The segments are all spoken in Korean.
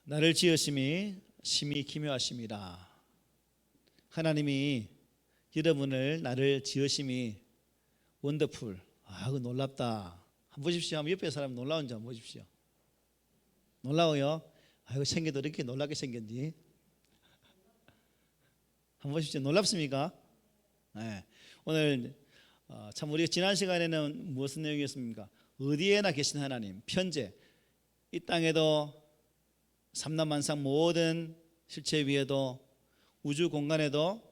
나를 지으심이 심히 기묘하심이라. 하나님이 여러분을 나를 지으심이 원더풀. 그 놀랍다. 한번 보십시오. 한번 옆에 사람 놀라운지 한번 보십시오. 놀라워요? 이거 생겨도 이렇게 놀랍게 생겼니? 한번 보십시오. 놀랍습니까? 네. 오늘 참 우리가 지난 시간에는 무슨 내용이었습니까? 어디에나 계신 하나님, 편재, 이 땅에도 삼라만상 모든 실체 위에도 우주 공간에도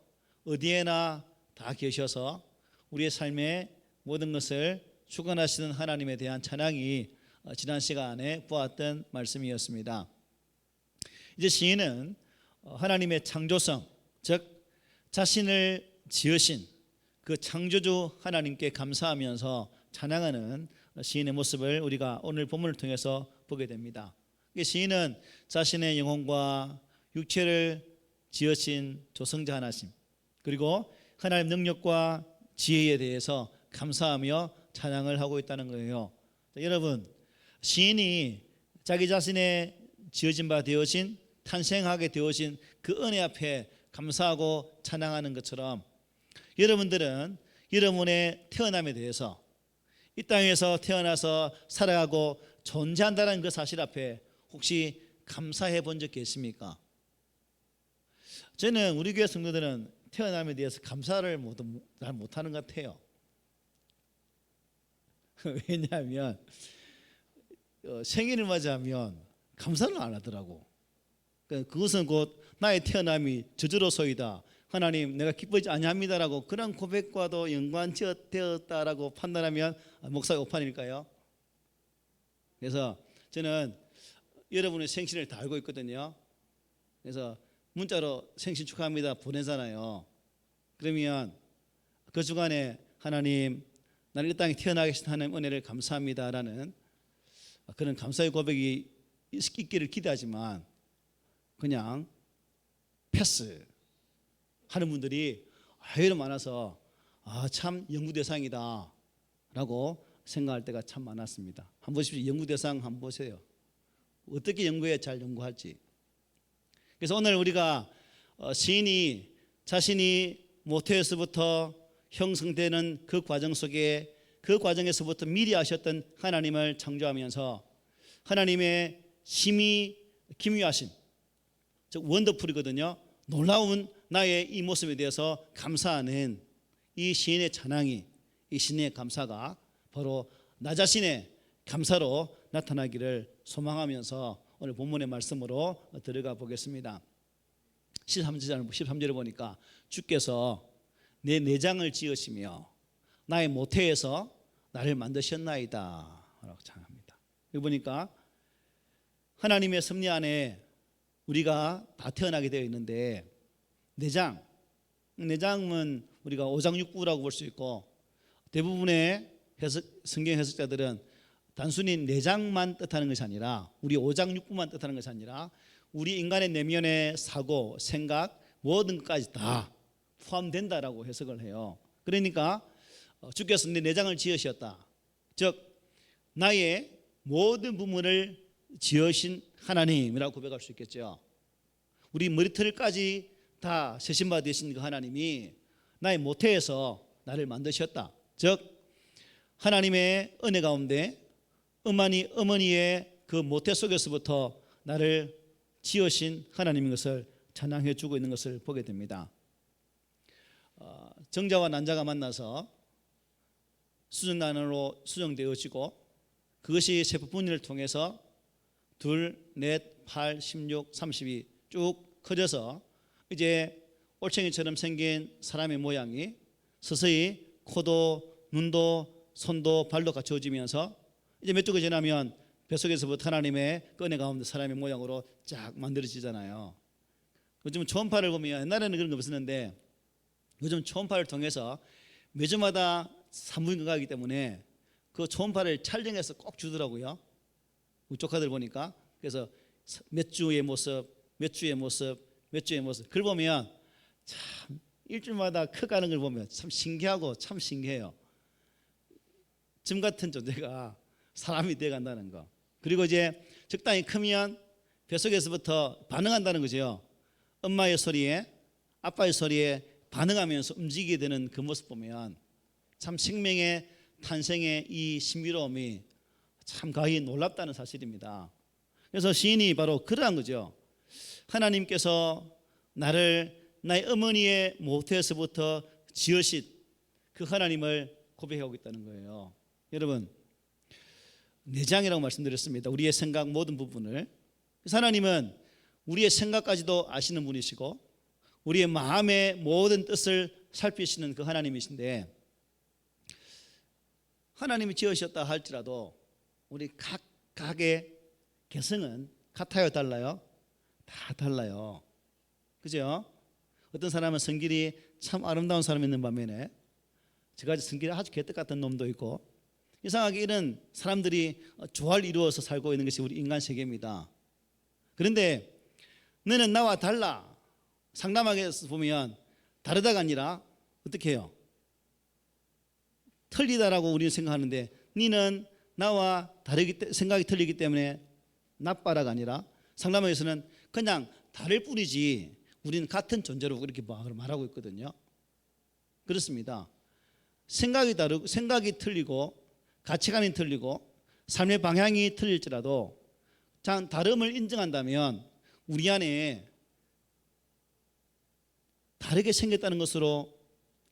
어디에나 다 계셔서 우리의 삶의 모든 것을 주관하시는 하나님에 대한 찬양이 지난 시간에 보았던 말씀이었습니다. 이제 시인은 하나님의 창조성, 즉 자신을 지으신 그 창조주 하나님께 감사하면서 찬양하는 시인의 모습을 우리가 오늘 본문을 통해서 보게 됩니다. 시인은 자신의 영혼과 육체를 지으신 조성자 하나님, 그리고 하나님 능력과 지혜에 대해서 감사하며 찬양을 하고 있다는 거예요. 여러분, 시인이 자기 자신의 지어진 바 되어진, 탄생하게 되어진 그 은혜 앞에 감사하고 찬양하는 것처럼 여러분들은 여러분의 태어남에 대해서, 이 땅에서 태어나서 살아가고 존재한다는 그 사실 앞에 혹시 감사해 본 적 계십니까? 저는 우리 교회 성도들은 태어남에 대해서 감사를 잘 못하는 것 같아요. 왜냐하면 생일을 맞이하면 감사를 안 하더라고. 그것은 곧 나의 태어남이 저주로소이다, 하나님 내가 기쁘지 아니합니다라고 그런 고백과도 연관되었다라고 판단하면 목사의 오판일까요? 그래서 저는 여러분의 생신을 다 알고 있거든요. 그래서 문자로 생신 축하합니다 보내잖아요. 그러면 그 주간에 하나님, 나는 이 땅에 태어나게 하신 하나님 은혜를 감사합니다라는 그런 감사의 고백이 있기를 기대하지만 그냥 패스 하는 분들이 의외로 많아서 참 연구 대상이다 라고 생각할 때가 참 많았습니다. 한번 보십시오. 연구 대상 한번 보세요. 어떻게 연구해 잘 연구할지. 그래서 오늘 우리가 시인이 자신이 모태에서부터 형성되는 그 과정 속에, 그 과정에서부터 미리 아셨던 하나님을 창조하면서 하나님의 심히 기묘하심, 즉 원더풀이거든요. 놀라운 나의 이 모습에 대해서 감사하는 이 시인의 찬양이, 이 시인의 감사가 바로 나 자신의 감사로 나타나기를 소망하면서 오늘 본문의 말씀으로 들어가 보겠습니다. 13절에 보니까 주께서 내 내장을 지으시며 나의 모태에서 나를 만드셨나이다 라고 찬양합니다. 여기 보니까 하나님의 섭리 안에 우리가 다 태어나게 되어 있는데, 내장은 우리가 오장육부라고 볼 수 있고, 대부분의 성경 해석자들은 단순히 내장만 뜻하는 것이 아니라, 우리 오장육부만 뜻하는 것이 아니라 우리 인간의 내면의 사고, 생각, 모든 것까지 다 포함된다라고 해석을 해요. 그러니까 주께서 내 내장을 지으셨다, 즉 나의 모든 부분을 지으신 하나님이라고 고백할 수 있겠죠. 우리 머리털까지 다 세신 바 되신 그 하나님이 나의 모태에서 나를 만드셨다, 즉 하나님의 은혜 가운데 어머니의 그 모태 속에서부터 나를 지으신 하나님인 것을 찬양해 주고 있는 것을 보게 됩니다. 정자와 난자가 만나서 수정란으로 수정되어지고, 그것이 세포분리를 통해서 2, 4, 8, 16, 30이 쭉 커져서 이제 올챙이처럼 생긴 사람의 모양이 서서히 코도 눈도 손도 발도 갖춰지면서 이제 몇 주가 지나면 뱃속에서부터 하나님의 은혜 가운데 사람의 모양으로 쫙 만들어지잖아요. 요즘 초음파를 보면, 옛날에는 그런 거 없었는데 요즘 초음파를 통해서 매주마다 산부인과 가기 때문에 그 초음파를 촬영해서 꼭 주더라고요. 우리 조카들 보니까. 그래서 몇 주의 모습, 몇 주의 모습, 몇 주의 모습, 그걸 보면 참 일주일마다 커가는 걸 보면 참 신기하고 참 신기해요. 점 같은 존재가 사람이 되어간다는 거. 그리고 이제 적당히 크면 뱃속에서부터 반응한다는 거죠. 엄마의 소리에, 아빠의 소리에 반응하면서 움직이게 되는 그 모습 보면 참 생명의 탄생의 이 신비로움이 참 가히 놀랍다는 사실입니다. 그래서 시인이 바로 그러한 거죠. 하나님께서 나를 나의 어머니의 모태에서부터 지으신 그 하나님을 고백하고 있다는 거예요. 여러분, 내장이라고 말씀드렸습니다. 우리의 생각 모든 부분을. 그래서 하나님은 우리의 생각까지도 아시는 분이시고 우리의 마음의 모든 뜻을 살피시는 그 하나님이신데, 하나님이 지으셨다 할지라도 우리 각각의 개성은 같아요, 달라요? 다 달라요. 그죠? 어떤 사람은 성질이 참 아름다운 사람이 있는 반면에 저같이 성질이 아주 개떡 같은 놈도 있고, 이상하게 이런 사람들이 조화를 이루어서 살고 있는 것이 우리 인간 세계입니다. 그런데 너는 나와 달라, 상담하게 보면 다르다가 아니라 어떻게 해요? 틀리다라고 우리는 생각하는데, 너는 나와 다르기 생각이 틀리기 때문에 나빠라가 아니라 상담학에서는 그냥 다를 뿐이지 우리는 같은 존재로 그렇게 말하고 있거든요. 그렇습니다. 생각이 다르고, 생각이 틀리고 가치관이 틀리고 삶의 방향이 틀릴지라도 다름을 인정한다면 우리 안에 다르게 생겼다는 것으로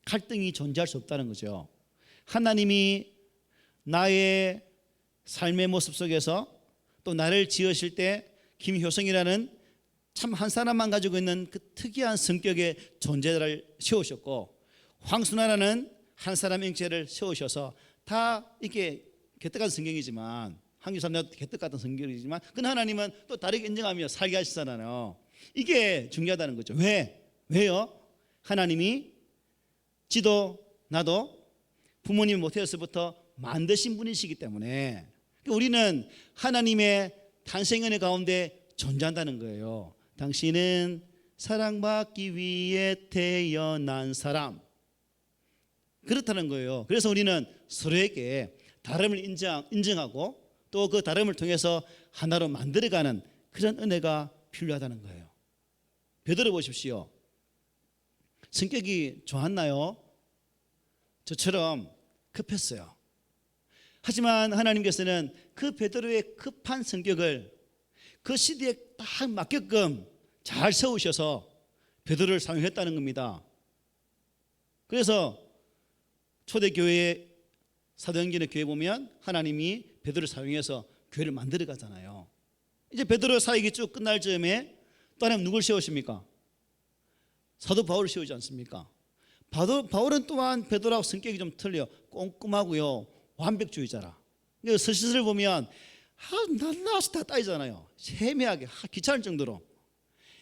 갈등이 존재할 수 없다는 거죠. 하나님이 나의 삶의 모습 속에서 또 나를 지으실 때 김효성이라는 참 한 사람만 가지고 있는 그 특이한 성격의 존재를 세우셨고, 황순아라는 한 사람 형체를 세우셔서 다 이렇게 개떡같은 성경이지만, 한국 사람들도 개떡같은 성경이지만 그 하나님은 또 다르게 인정하며 살게 하시잖아요. 이게 중요하다는 거죠. 왜요? 하나님이 지도 나도 부모님 모태에서부터 만드신 분이시기 때문에 우리는 하나님의 탄생은혜 가운데 존재한다는 거예요. 당신은 사랑받기 위해 태어난 사람, 그렇다는 거예요. 그래서 우리는 서로에게 다름을 인정하고 또 그 다름을 통해서 하나로 만들어가는 그런 은혜가 필요하다는 거예요. 베드로 보십시오. 성격이 좋았나요? 저처럼 급했어요. 하지만 하나님께서는 그 베드로의 급한 성격을 그 시대에 딱 맞게끔 잘 세우셔서 베드로를 사용했다는 겁니다. 그래서 초대교회, 사도행전의 교회 보면 하나님이 베드로를 사용해서 교회를 만들어 가잖아요. 이제 베드로 사역이 쭉 끝날 즈음에 또 하나님 누굴 세우십니까? 사도 바울을 세우지 않습니까? 바울은 또한 베드로하고 성격이 좀 틀려. 꼼꼼하고요, 완벽주의자라. 서신을 보면 낱낱이 다 따지잖아요. 세밀하게, 귀찮을 정도로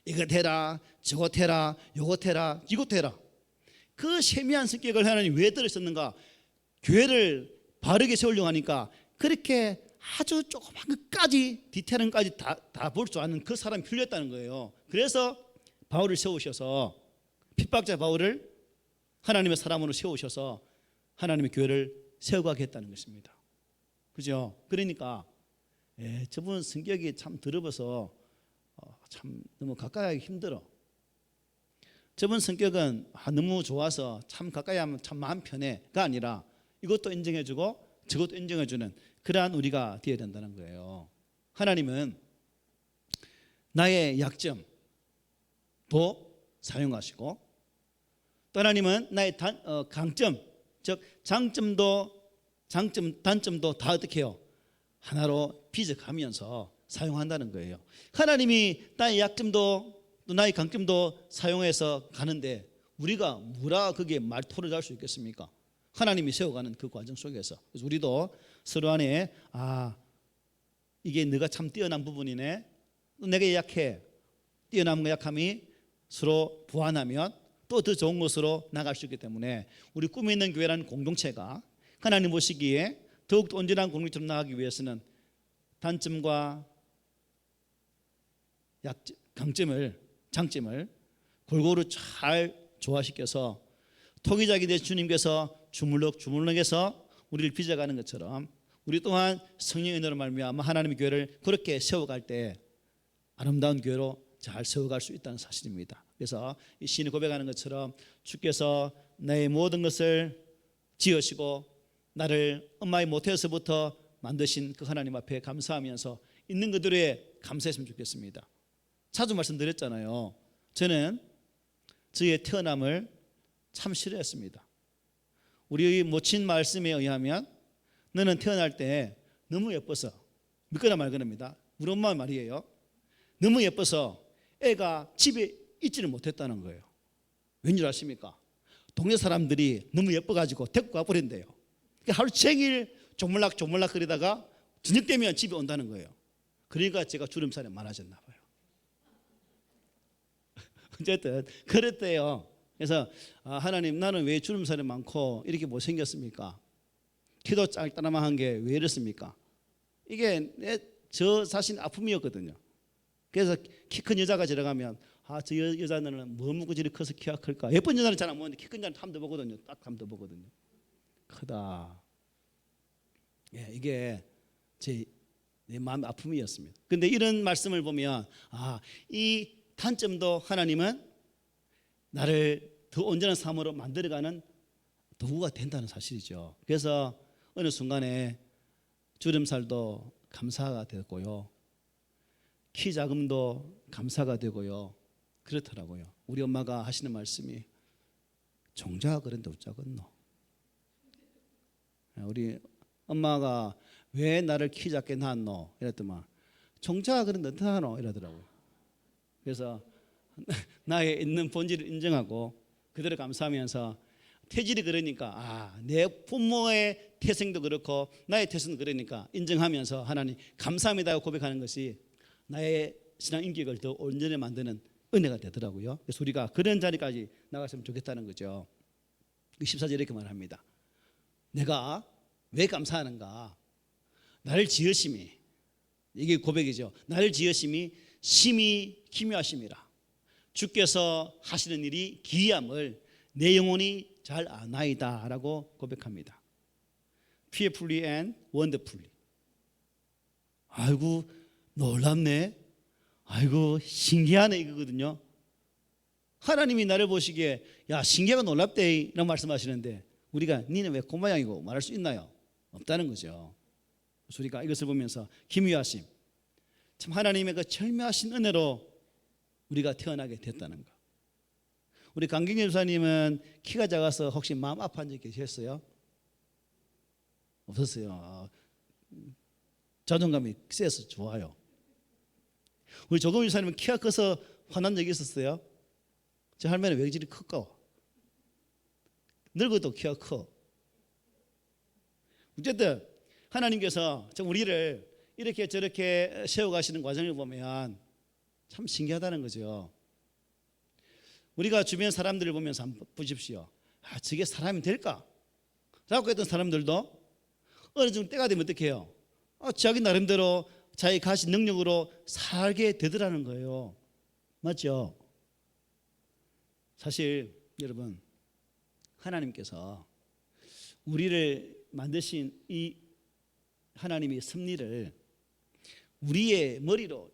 이것 해라, 저것 해라, 요것 해라, 이것 해라. 그 세밀한 성격을 하나님 왜 들으셨는가? 교회를 바르게 세우려고 하니까 그렇게 아주 조그만 것까지, 디테일한까지 다 볼 줄 아는 그 사람이 필요했다는 거예요. 그래서 바울을 세우셔서, 핍박자 바울을 하나님의 사람으로 세우셔서 하나님의 교회를 세워가게 했다는 것입니다. 그죠? 그러니까 저분 성격이 참 더러워서 참 너무 가까이 하기 힘들어. 저분 성격은 너무 좋아서 참 가까이 하면 참 마음 편해가 아니라 이것도 인정해주고 저것도 인정해주는 그러한 우리가 되어야 된다는 거예요. 하나님은 나의 약점도 사용하시고 또 하나님은 나의 강점, 즉 단점도 다 어떻게 해요? 하나로 빚어가면서 사용한다는 거예요. 하나님이 나의 약점도 또 나의 강점도 사용해서 가는데 우리가 뭐라 그게 말토를 할 수 있겠습니까? 하나님이 세워가는 그 과정 속에서. 그래서 우리도 서로 안에 이게 네가 참 뛰어난 부분이네, 내가 약해, 뛰어남과 약함이 서로 보완하면 또 더 좋은 것으로 나갈 수 있기 때문에 우리 꿈에 있는 교회라는 공동체가 하나님 보시기에 더욱더 온전한 공동체로 나가기 위해서는 단점과 장점을 골고루 잘 조화시켜서 토기자기 되신 주님께서 주물럭주물럭해서 우리를 빚어가는 것처럼 우리 또한 성령의 은혜로 말미암아 하나님의 교회를 그렇게 세워갈 때 아름다운 교회로 잘 세워갈 수 있다는 사실입니다. 그래서 이 시인이 고백하는 것처럼 주께서 나의 모든 것을 지으시고 나를 엄마의 모태에서부터 만드신 그 하나님 앞에 감사하면서 있는 그대로에 감사했으면 좋겠습니다. 자주 말씀드렸잖아요. 저는 저의 태어남을 참 싫어했습니다. 우리 모친 말씀에 의하면 너는 태어날 때 너무 예뻐서, 믿거나 말거나입니다. 우리 엄마 말이에요. 너무 예뻐서 애가 집에 있지를 못했다는 거예요. 왠줄 아십니까? 동네 사람들이 너무 예뻐가지고 데리고 가버린대요. 하루 종일 조물락 거리다가 저녁 되면 집에 온다는 거예요. 그러니까 제가 주름살이 많아졌나 봐요. 어쨌든 그랬대요. 그래서 하나님, 나는 왜 주름살이 많고 이렇게 못생겼습니까? 키도 짤따라만 게 왜 이렇습니까? 이게 저 자신 아픔이었거든요. 그래서 키 큰 여자가 들어가면 저 여자는 뭐 먹고 저리 커서 키가 클까? 예쁜 여자는 잘 안 보는데 키 큰 여자는 탐도 보거든요. 딱 탐도 보거든요. 크다. 예, 이게 내 마음의 아픔이었습니다. 그런데 이런 말씀을 보면 이 단점도 하나님은 나를 더 온전한 삶으로 만들어가는 도구가 된다는 사실이죠. 그래서 어느 순간에 주름살도 감사가 되고요, 키 작음도 감사가 되고요, 그렇더라고요. 우리 엄마가 하시는 말씀이 종자가 그런데 어쩌겠노. 우리 엄마가 왜 나를 키 작게 낳았노 이랬더만 종자가 그런데 어떡하노 이러더라고요. 그래서 나의 있는 본질을 인정하고 그대로 감사하면서 태질이 그러니까 내 부모의 태생도 그렇고 나의 태생도 그러니까 인정하면서 하나님 감사합니다 고백하는 것이 나의 신앙 인격을 더 온전히 만드는 은혜가 되더라고요. 그래서 우리가 그런 자리까지 나갔으면 좋겠다는 거죠. 14절에 이렇게 말합니다. 내가 왜 감사하는가? 나를 지으심이, 이게 고백이죠. 나를 지으심이 심히 기묘하심이라. 주께서 하시는 일이 기이함을 내 영혼이 잘 아나이다 라고 고백합니다. fearfully and wonderfully. 아이고 놀랍네, 아이고 신기하네 이거거든요. 하나님이 나를 보시기에 야 신기하고 놀랍대 라고 말씀하시는데 우리가 니는 왜 그 모양이고 말할 수 있나요? 없다는 거죠. 그래서 우리가 이것을 보면서 기묘하심, 참 하나님의 그 절묘하신 은혜로 우리가 태어나게 됐다는 것. 우리 강경재 집사님은 키가 작아서 혹시 마음 아파한 적 계셨어요? 없었어요. 자존감이 세서 좋아요. 우리 조금 집사님은 키가 커서 화난 적이 있었어요? 제 할머니는 왜 저리 클까? 늙어도 키가 커. 어쨌든 하나님께서 우리를 이렇게 저렇게 세워가시는 과정을 보면 참 신기하다는 거죠. 우리가 주변 사람들을 보면서 한번 보십시오. 저게 사람이 될까? 라고 했던 사람들도 어느 정도 때가 되면 어떻게 해요? 자기 나름대로 자기 가진 능력으로 살게 되더라는 거예요. 맞죠? 사실 여러분, 하나님께서 우리를 만드신 이 하나님의 섭리를 우리의 머리로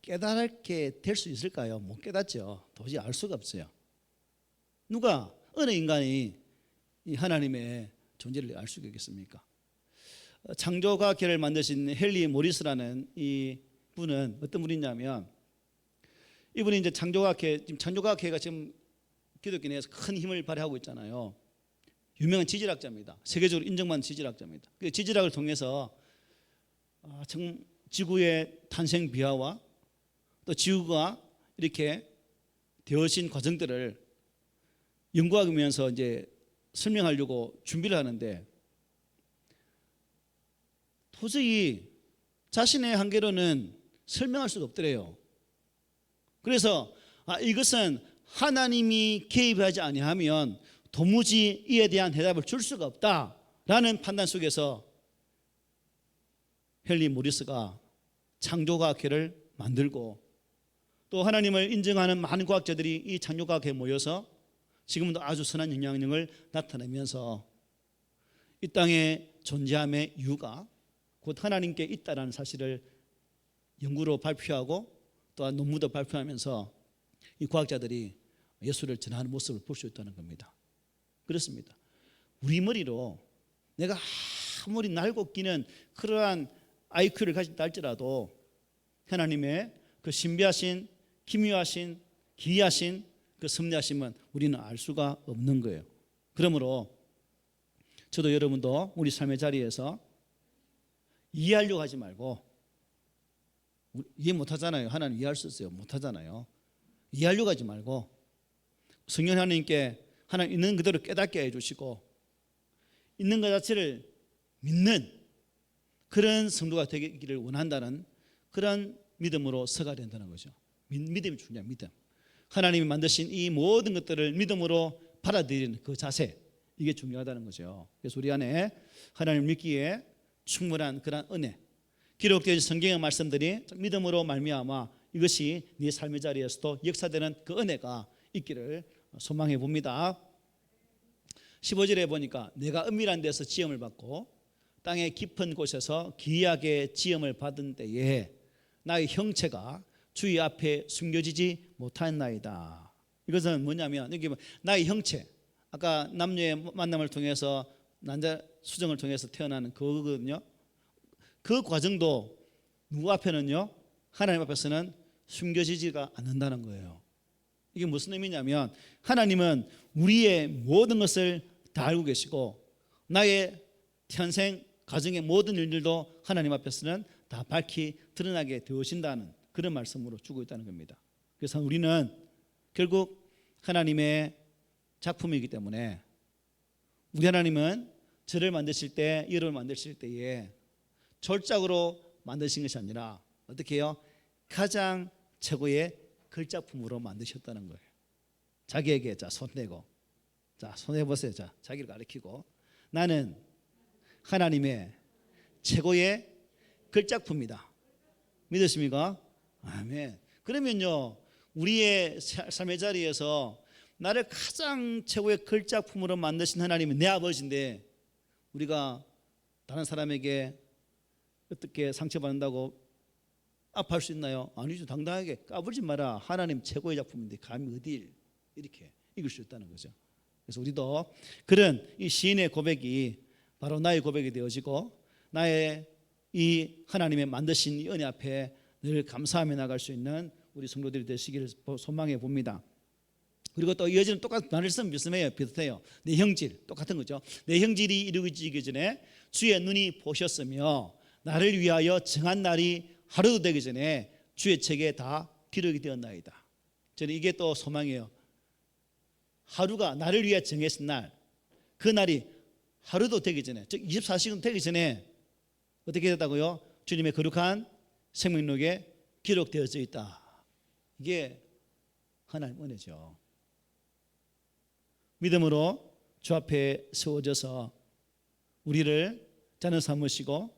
깨달게 될 수 있을까요? 못 깨닫죠. 도저히 알 수가 없어요. 누가 어느 인간이 이 하나님의 존재를 알 수 있겠습니까? 창조과학회를 만드신 헨리 모리스라는 이 분은 어떤 분이냐면, 이분이 이제 창조과학회가 지금 기독교 내에서 큰 힘을 발휘하고 있잖아요. 유명한 지질학자입니다. 세계적으로 인정받는 지질학자입니다. 그 지질학을 통해서 지구의 탄생 비화와 또 지구가 이렇게 되어진 과정들을 연구하면서 이제 설명하려고 준비를 하는데 도저히 자신의 한계로는 설명할 수가 없더래요. 그래서 이것은 하나님이 개입하지 아니하면 도무지 이에 대한 대답을 줄 수가 없다라는 판단 속에서 헨리 모리스가 창조과학회를 만들고 또 하나님을 인정하는 많은 과학자들이 이 창조과학회에 모여서 지금도 아주 선한 영향력을 나타내면서 이 땅의 존재함의 이유가 곧 하나님께 있다라는 사실을 연구로 발표하고 또한 논문도 발표하면서 이 과학자들이 예수를 전하는 모습을 볼 수 있다는 겁니다. 그렇습니다. 우리 머리로 내가 아무리 날고 끼는 그러한 IQ를 가진다 할지라도 하나님의 그 신비하신 기묘하신 기이하신 그 섭리하심은 우리는 알 수가 없는 거예요. 그러므로 저도 여러분도 우리 삶의 자리에서 이해하려고 하지 말고, 이해 못하잖아요. 하나님 이해할 수 있어요. 못하잖아요. 이해하려고 하지 말고 성령 하나님께 하나님 있는 그대로 깨닫게 해주시고 있는 것 자체를 믿는 그런 성도가 되기를 원한다는 그런 믿음으로 서가 된다는 거죠. 믿음이 중요해요. 믿음. 하나님이 만드신 이 모든 것들을 믿음으로 받아들이는 그 자세, 이게 중요하다는 거죠. 그래서 우리 안에 하나님을 믿기에 충분한 그런 은혜, 기록되어진 성경의 말씀들이 믿음으로 말미암아 이것이 네 삶의 자리에서도 역사되는 그 은혜가 있기를 소망해 봅니다. 15절에 보니까 내가 은밀한 데서 지음을 받고 땅의 깊은 곳에서 기이하게 지음을 받은 때에 나의 형체가 주의 앞에 숨겨지지 못하였나이다. 이것은 뭐냐면 여기 나의 형체, 아까 남녀의 만남을 통해서 난자 수정을 통해서 태어나는 그거거든요. 그 과정도 누구 앞에는요, 하나님 앞에서는 숨겨지지가 않는다는 거예요. 이게 무슨 의미냐면 하나님은 우리의 모든 것을 다 알고 계시고 나의 현생 가정의 모든 일들도 하나님 앞에서는 다 밝히 드러나게 되어진다는 그런 말씀으로 주고 있다는 겁니다. 그래서 우리는 결국 하나님의 작품이기 때문에 우리 하나님은 저를 만드실 때, 여러분을 만드실 때에 졸작으로 만드신 것이 아니라 어떻게 해요? 가장 최고의 걸작품으로 만드셨다는 거예요. 자기에게 자 손대고, 자 손해보세요. 자 자기를 가리키고, 나는 하나님의 최고의 걸작품이다. 믿으십니까? 아멘. 그러면요, 우리의 삶의 자리에서 나를 가장 최고의 걸작품으로 만드신 하나님은 내 아버지인데 우리가 다른 사람에게 어떻게 상처받는다고 아파할 수 있나요? 아니죠. 당당하게 까불지 마라. 하나님 최고의 작품인데 감히 어딜 이렇게 이길 수 있다는 거죠. 그래서 우리도 그런 이 시인의 고백이 바로 나의 고백이 되어지고 나의 이 하나님의 만드신 이 은혜 앞에 늘 감사하며 나갈 수 있는 우리 성도들이 되시기를 소망해 봅니다. 그리고 또 이어지는 똑같은 말씀 비슷해요. 내 형질 똑같은 거죠. 내 형질이 이루어지기 전에 주의 눈이 보셨으며 나를 위하여 정한 날이 하루도 되기 전에 주의 책에 다 기록이 되었나이다. 저는 이게 또 소망이에요. 하루가 나를 위해 정해진 날, 그 날이 하루도 되기 전에, 즉 24시간 되기 전에 어떻게 됐다고요? 주님의 거룩한 생명록에 기록되어져 있다. 이게 하나님 은혜죠. 믿음으로 주 앞에 세워져서 우리를 자녀 삼으시고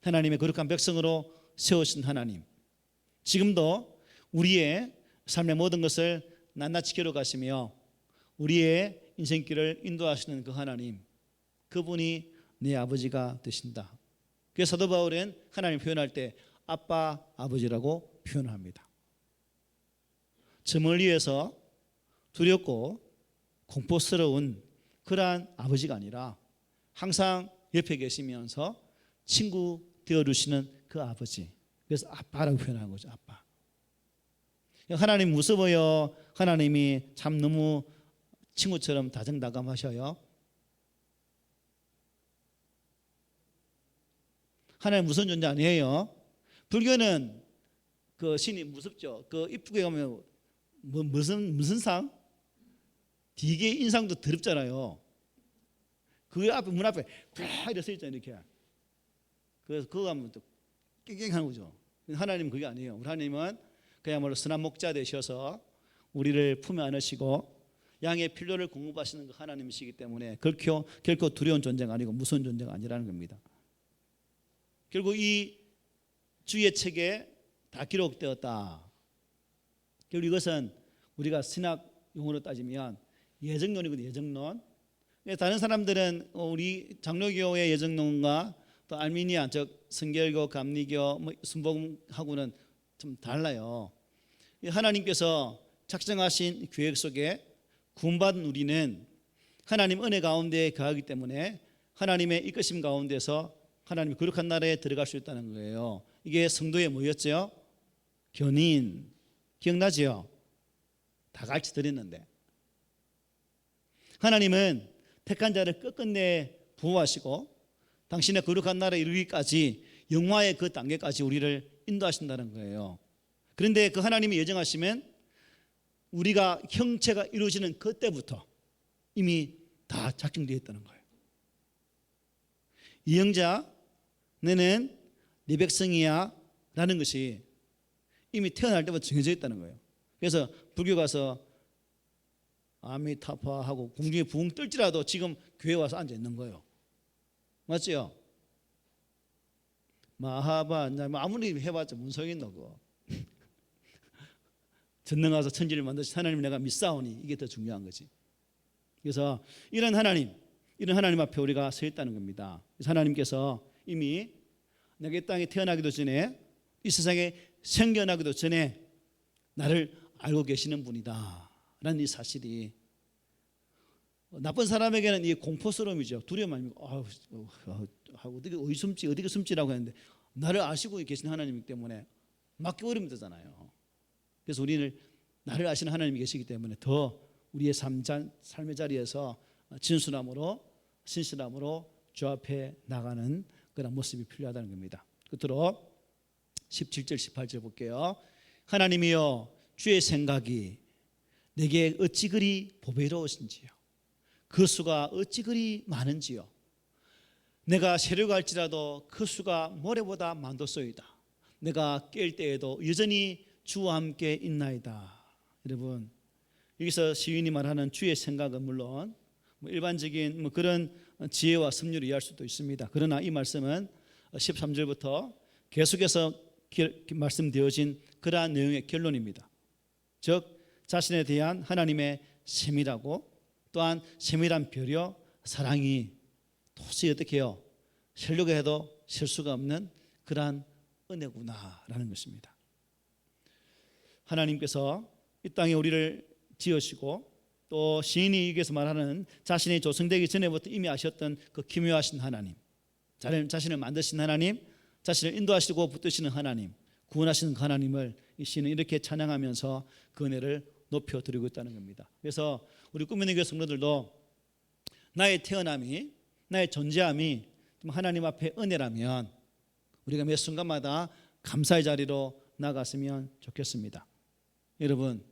하나님의 거룩한 백성으로 세우신 하나님, 지금도 우리의 삶의 모든 것을 낱낱이 기록하시며 우리의 인생길을 인도하시는 그 하나님, 그분이 내 아버지가 되신다. 그래서 사도 바울은 하나님 표현할 때 아빠, 아버지라고 표현합니다. 저 멀리에서 두렵고 공포스러운 그러한 아버지가 아니라 항상 옆에 계시면서 친구 되어주시는 그 아버지, 그래서 아빠라고 표현하는 거죠. 아빠. 하나님 무서워요? 하나님이 참 너무 친구처럼 다정다감하셔요? 하나님 무서운 존재 아니에요. 불교는 그 신이 무섭죠. 그 입구에 가면 무슨 상? 되게 인상도 더럽잖아요. 그 앞에 문 앞에 쫙 이렇게 서 있잖아요. 이렇게. 그래서 그거 가면 또 깽깽하는 거죠. 하나님은 그게 아니에요. 우리 하나님은 그야말로 선한 목자 되셔서 우리를 품에 안으시고 양의 필요를 공급하시는 그 하나님이시기 때문에 결코 두려운 존재가 아니고 무서운 존재가 아니라는 겁니다. 결국 이 주의 책에 다 기록되었다. 결국 이것은 우리가 신학 용어로 따지면 예정론이거든요. 예정론. 다른 사람들은 우리 장로교의 예정론과 또 알미니안 즉 성결교, 감리교, 순복음하고는 좀 달라요. 하나님께서 작정하신 계획 속에 구원받은 우리는 하나님 은혜 가운데 거하기 때문에 하나님의 이끄심 가운데서 하나님의 거룩한 나라에 들어갈 수 있다는 거예요. 이게 성도의 뭐였죠? 견인. 기억나지요? 다 같이 드렸는데 하나님은 택한 자를 끝끝내 보호하시고 당신의 거룩한 나라에 이르기까지 영화의 그 단계까지 우리를 인도하신다는 거예요. 그런데 그 하나님이 예정하시면 우리가 형체가 이루어지는 그때부터 이미 다 작정되어 있다는 거예요. 이영자 너는 네 백성이야 라는 것이 이미 태어날 때부터 정해져 있다는 거예요. 그래서 불교 가서 아미타파 하고 공중에 붕 뜰지라도 지금 교회 와서 앉아 있는 거예요. 맞죠? 마하바 아무리 해봤자 무슨 소용이 있노 그거. 전능 가서 천지를 만드신 하나님 내가 믿사오니 이게 더 중요한 거지. 그래서 이런 하나님 앞에 우리가 서 있다는 겁니다. 그래서 하나님께서 이미 내가 이 땅에 태어나기도 전에 이 세상에 생겨나기도 전에 나를 알고 계시는 분이다 라는 이 사실이 나쁜 사람에게는 이 공포스러움이죠. 두려움 아닙니까? 어떻게 어디가 숨지라고 했는데 나를 아시고 계신 하나님이기 때문에 맡겨버리면 되잖아요. 그래서 우리는 나를 아시는 하나님이 계시기 때문에 더 우리의 삶의 자리에서 진순함으로 신실함으로 주 앞에 나가는 그런 모습이 필요하다는 겁니다. 끝으로 17절 18절 볼게요. 하나님이여 주의 생각이 내게 어찌 그리 보배로우신지요 그 수가 어찌 그리 많은지요 내가 세려갈지라도 그 수가 모래보다 많도소이다 내가 깰 때에도 여전히 주와 함께 있나이다. 여러분 여기서 시인이 말하는 주의 생각은 물론 일반적인 그런 지혜와 섭리로 이해할 수도 있습니다. 그러나 이 말씀은 13절부터 계속해서 말씀되어진 그러한 내용의 결론입니다. 즉 자신에 대한 하나님의 세밀하고 또한 세밀한 배려, 사랑이 도저히 어떻게 해요? 세려고 해도 셀 수가 없는 그러한 은혜구나라는 것입니다. 하나님께서 이 땅에 우리를 지으시고 또 시인이 여기서 말하는 자신이 조성되기 전에부터 이미 아셨던 그 기묘하신 하나님, 자신을 만드신 하나님, 자신을 인도하시고 붙드시는 하나님, 구원하시는 하나님을 이 시인은 이렇게 찬양하면서 그 은혜를 높여드리고 있다는 겁니다. 그래서 우리 꿈있는 교회 성도들도 나의 태어남이, 나의 존재함이 하나님 앞에 은혜라면 우리가 매 순간마다 감사의 자리로 나갔으면 좋겠습니다. 여러분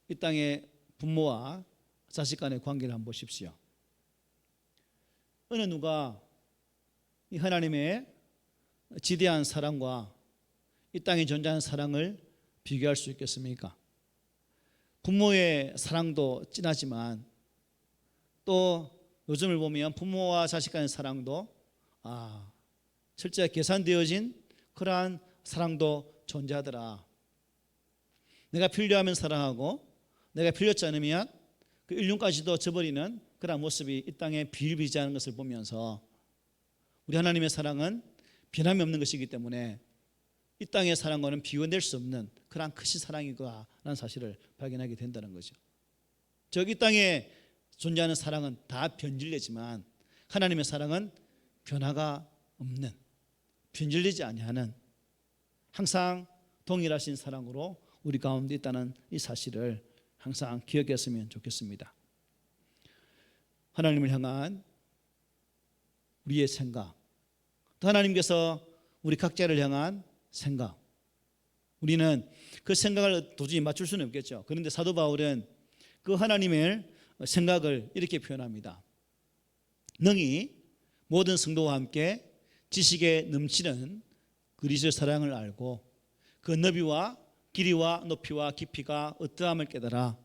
이 땅에 부모와 자식 간의 관계를 한번 보십시오. 어느 누가 이 하나님의 지대한 사랑과 이 땅에 존재하는 사랑을 비교할 수 있겠습니까? 부모의 사랑도 진하지만 또 요즘을 보면 부모와 자식 간의 사랑도 실제 계산되어진 그러한 사랑도 존재하더라. 내가 필요하면 사랑하고 내가 필요치 않으면 그 인륜까지도 저버리는 그런 모습이 이 땅에 비일비재하는 것을 보면서 우리 하나님의 사랑은 변함이 없는 것이기 때문에 이 땅의 사랑과는 비교될 수 없는 그러한 크신 사랑이구나라는 사실을 발견하게 된다는 거죠. 즉 이 땅에 존재하는 사랑은 다 변질되지만 하나님의 사랑은 변화가 없는, 변질되지 아니하는 항상 동일하신 사랑으로 우리 가운데 있다는 이 사실을 항상 기억했으면 좋겠습니다. 하나님을 향한 우리의 생각, 또 하나님께서 우리 각자를 향한 생각, 우리는 그 생각을 도저히 맞출 수는 없겠죠. 그런데 사도 바울은 그 하나님의 생각을 이렇게 표현합니다. 능히 모든 성도와 함께 지식에 넘치는 그리스도의 사랑을 알고 그 너비와 길이와 높이와 깊이가 어떠함을 깨달아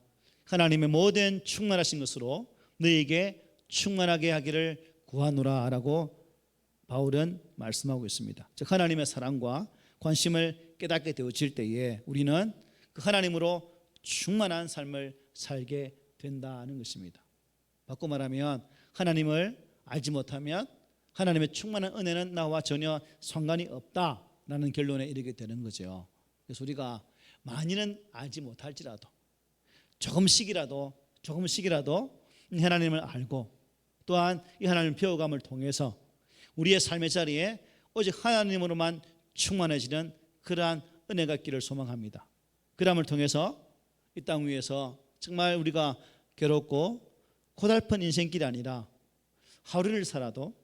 하나님의 모든 충만하신 것으로 너에게 충만하게 하기를 구하노라 라고 바울은 말씀하고 있습니다. 즉 하나님의 사랑과 관심을 깨닫게 되어질 때에 우리는 그 하나님으로 충만한 삶을 살게 된다는 것입니다. 바꿔 말하면 하나님을 알지 못하면 하나님의 충만한 은혜는 나와 전혀 상관이 없다라는 결론에 이르게 되는 거죠. 그래서 우리가 많이는 알지 못할지라도 조금씩이라도 하나님을 알고 또한 이 하나님을 배워감을 통해서 우리의 삶의 자리에 오직 하나님으로만 충만해지는 그러한 은혜가 있기를 소망합니다. 그람을 통해서 이 땅 위에서 정말 우리가 괴롭고 고달픈 인생길이 아니라 하루를 살아도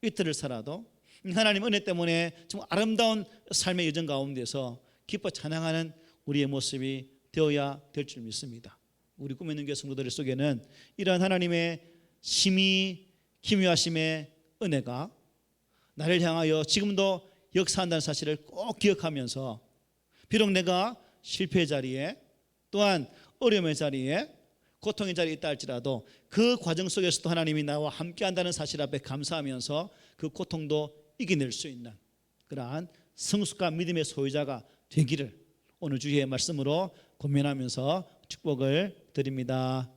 이틀을 살아도 하나님 은혜 때문에 정말 아름다운 삶의 여정 가운데서 기뻐 찬양하는 우리의 모습이 되어야 될 줄 믿습니다. 우리 꿈 있는 교회 성도들 속에는 이러한 하나님의 심히 기묘하심의 은혜가 나를 향하여 지금도 역사한다는 사실을 꼭 기억하면서 비록 내가 실패의 자리에 또한 어려움의 자리에 고통의 자리에 있다 할지라도 그 과정 속에서도 하나님이 나와 함께 한다는 사실 앞에 감사하면서 그 고통도 이겨낼 수 있는 그러한 성숙과 믿음의 소유자가 되기를 오늘 주의 말씀으로 권면하면서 축복을 드립니다.